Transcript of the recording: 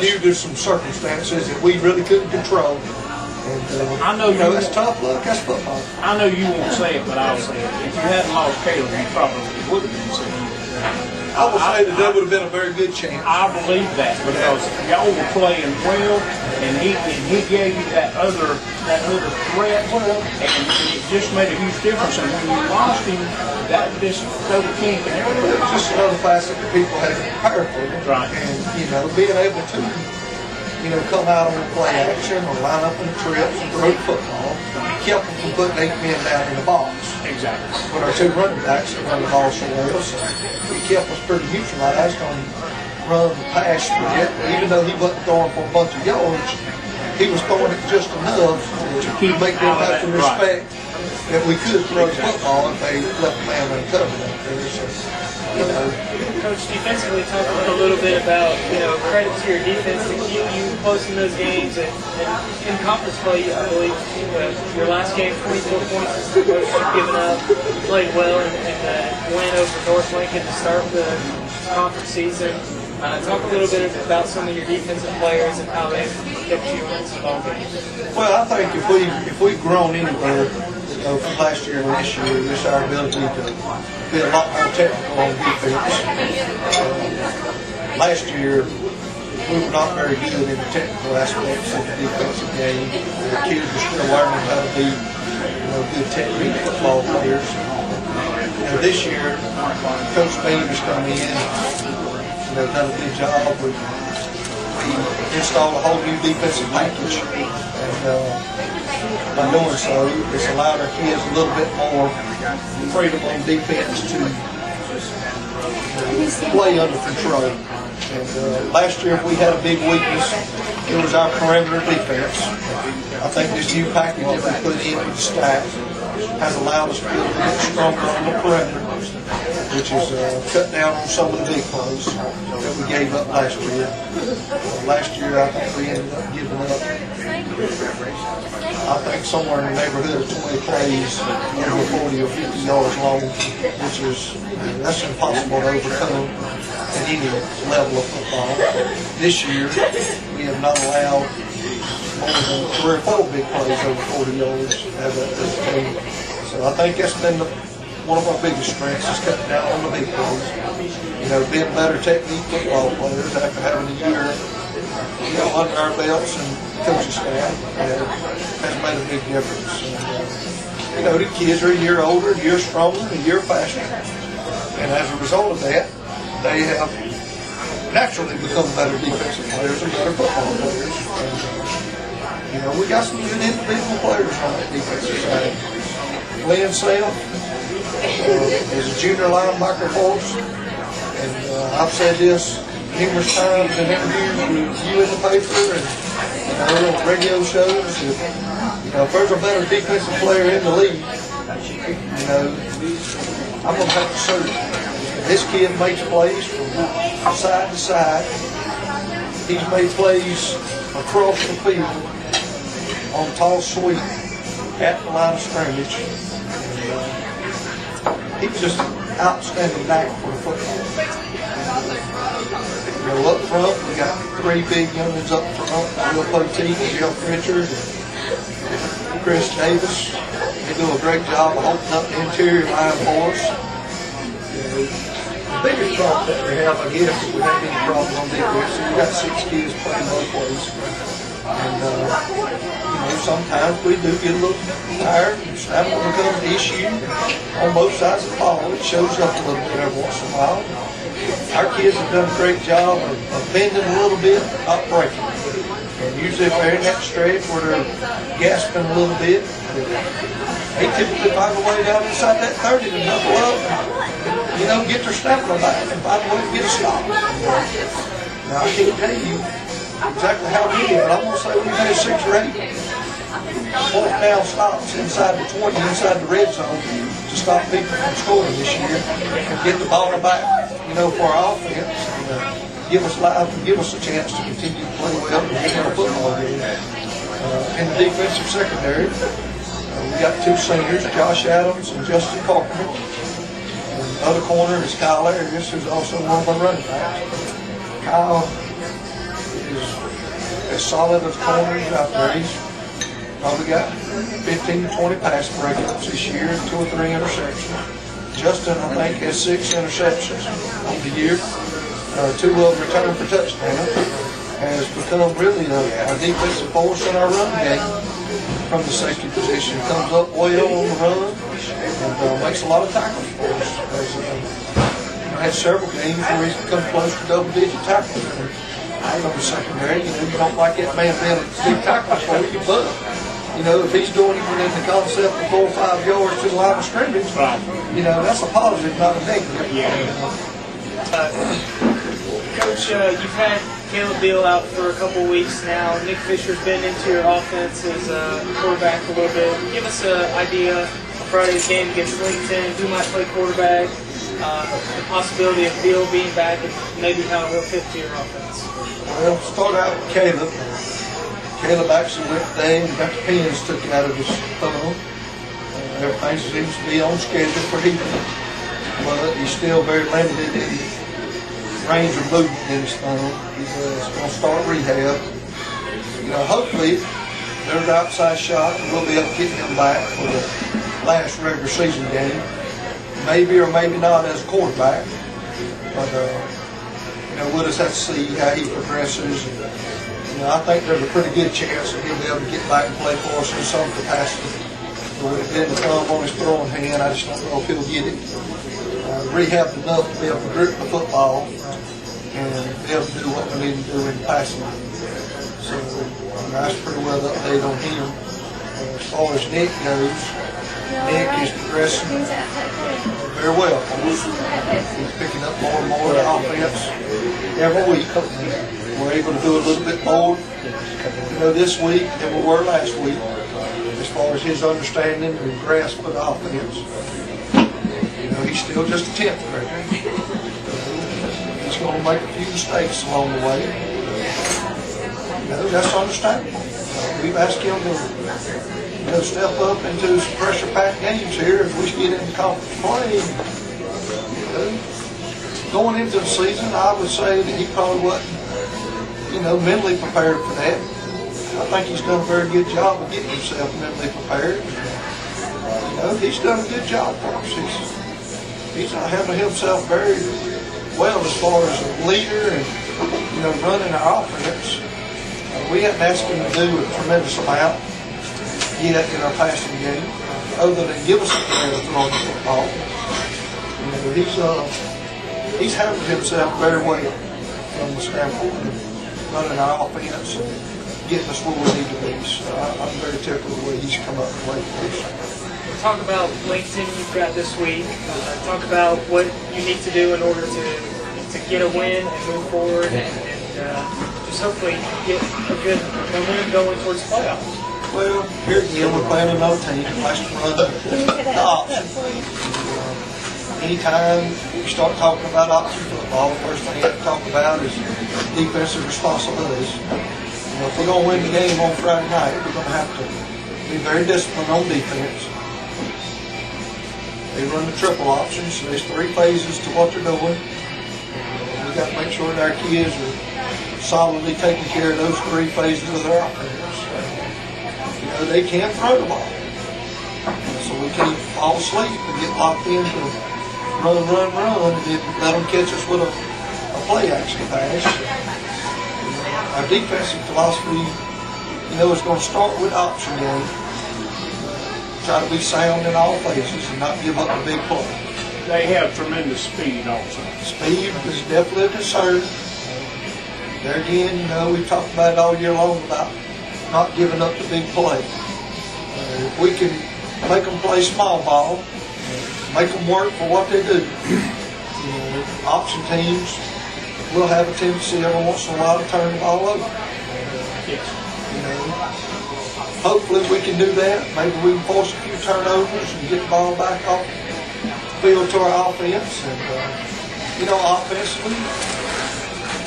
due to some circumstances that we really couldn't control. And, I know that's tough luck. That's football. I know you won't say it, but I'll say it. If you hadn't lost Caleb, you probably wouldn't have said it. I would say that would have been a very good chance. I believe that because y'all were playing well, and he gave you that other threat, and it just made a huge difference. And when you lost him, that just threw the kink and everything. It was just another facet that people had to prepare for. Right. And being able to come out on the play action or line up in the trips and throw the football, kept them from putting 8 men down in the box. Exactly. With our 2 running backs that run the ball so well, so it kept us pretty neutralized on run the pass threat. Even though he wasn't throwing for a bunch of yards, he was throwing it just enough to make them have to respect that we could throw the football if they left the man uncovered up there. So, Coach, defensively, talk a little bit about, credit to your defense to keep you close in those games. And in conference play, I believe, your last game, 24 points is the most you've given up. You played well and win over North Lincoln to start the conference season. Talk a little bit about some of your defensive players and how they've kept you in some ball games. Well, I think if we've grown anywhere, from last year and this year, it's our ability to be a lot more technical on defense. Last year, we were not very good in the technical aspects of the defensive game. The kids were still learning how to be, good technique football players. This year, Coach Latham has come in, done a good job. We installed a whole new defensive package, and by doing so, it's allowed our kids a little bit more freedom on defense to play under control. And last year, if we had a big weakness, it was our perimeter defense. I think this new package that we put in with the staff has allowed us to be a little bit stronger on the perimeter, which has cut down on some of the big plays that we gave up last year. Last year, I think we ended up giving up, I think, somewhere in the neighborhood of 20 plays over 40 or 50 yards long, which is, that's impossible to overcome at any level of football. This year, we have not allowed more than 3 or 4 big plays over 40 yards as a team. So I think that's been one of our biggest strengths, is cutting down on the big plays. Being better technique football players after having a year, under our belts and coaching staff has made a big difference. And, the kids are a year older, a year stronger, a year faster. And as a result of that, they have naturally become better defensive players and better football players. And, we got some good individual players on that defensive side. Glenn Self is a junior linebacker for us. And I've said this numerous times in interviews with you in the paper and on radio shows. If there's a better defensive player in the league, I'm going to have to serve it. This kid makes plays from side to side. He's made plays across the field on toss sweep at the line of scrimmage. He's just an outstanding back for football. Up front, we got 3 big youngins up front: Will Poteet, Jeff Richard, and Chris Davis. They do a great job of opening up the interior line for us. The biggest problem that we have, I guess, is we have any problem on defense. We got 6 kids playing both ways. And, sometimes we do get a little tired. That will become an issue on both sides of the ball. It shows up a little bit every once in a while. Our kids have done a great job of bending a little bit, not breaking. And usually if they're in that stretch where they're gasping a little bit, they typically find a way down inside that 30 to knuckle up and, get their stamina back and find a way to get a stop. Now I can't tell you exactly how many, but I'm going to say we've had 6 or 8 fourth down stops inside the 20, inside the red zone to stop people from scoring this year and get the ball back, for our offense and give us a chance to continue to play well and win our football game. In the defensive secondary, we got 2 seniors, Josh Adams and Justin Carpenter. And the other corner is Kyle Arias, who's also one of our running backs. Kyle is as solid as corners out there. He's probably got 15 to 20 pass breakups this year, 2 or 3 interceptions. Justin, I think, has 6 interceptions on the year. 2 of them returned for touchdowns. Has become really a defensive force in our run game from the safety position. Comes up well on the run and makes a lot of tackles for us. Had several games where he's come close to double-digit tackles from the secondary. You don't like that man being a big tackle for you, but if he's doing it within the concept of 4 or 5 yards to the line of scrimmage, that's a positive, not a negative. Coach, you've had Caleb Beal out for a couple weeks now. Nick Fisher's been into your offense as quarterback a little bit. Give us an idea of Friday's game against Lincoln, who might play quarterback, the possibility of Beal being back, and maybe how he'll fit to your offense. Well, start out with Caleb. Caleb actually went today and got the pins took out of his thumb. Everything seems to be on schedule for him, but he's still very limited in range of movement in his thumb. He's going to start rehab. Hopefully there's an outside shot and we'll be able to get him back for the last regular season game. Maybe or maybe not as a quarterback, but we'll just have to see how he progresses. And, I think there's a pretty good chance that he'll be able to get back and play for us in some capacity. With it being the thumb on his throwing hand, I just don't know if he'll get it. Rehabbed enough to be able to grip the football and be able to do what we need to do in passing. So that's pretty well the update on him. As far as Nick goes, Nick is progressing very well. He's picking up more and more of the offense every week. We're able to do a little bit more, this week than we were last week, as far as his understanding and grasp of the offense. He's still just a 10th grader. He's going to make a few mistakes along the way. That's understandable. We've asked him to step up into some pressure-packed games here as we get into conference play. Going into the season, I would say that he probably wasn't, mentally prepared for that. I think he's done a very good job of getting himself mentally prepared. He's done a good job for us. He's handled himself very well as far as a leader and, running our offense. We haven't asked him to do a tremendous amount yet in our passing game, other than give us a player to throw the football. He's handled himself very well from the standpoint of running our offense and getting us where we need to be. So I'm very tickled with the way he's come up and played for us. Talk about LinkedIn you've got this week. Talk about what you need to do in order to get a win and move forward and just hopefully get a good momentum going towards playoffs. Well, here again, we're playing another team that likes to run the option. Anytime we start talking about option football, the first thing you have to talk about is defensive responsibilities. If we're going to win the game on Friday night, we're going to have to be very disciplined on defense. They run the triple option, so there's 3 phases to what they're doing. We've got to make sure that our kids are solidly taking care of those 3 phases of their offense. They can't throw the ball. So we can't fall asleep and get locked in to run, and then let them catch us with a play action pass. Our defensive philosophy, is going to start with option game. Try to be sound in all phases and not give up a big play. They have tremendous speed also. Speed is definitely a concern. There again, we've talked about it all year long about not giving up the big play. If we can make them play small ball, make them work for what they do. Option teams will have a tendency every once in a while to turn the ball over. Hopefully we can do that. Maybe we can force a few turnovers and get the ball back off the field to our offense. And, offensively,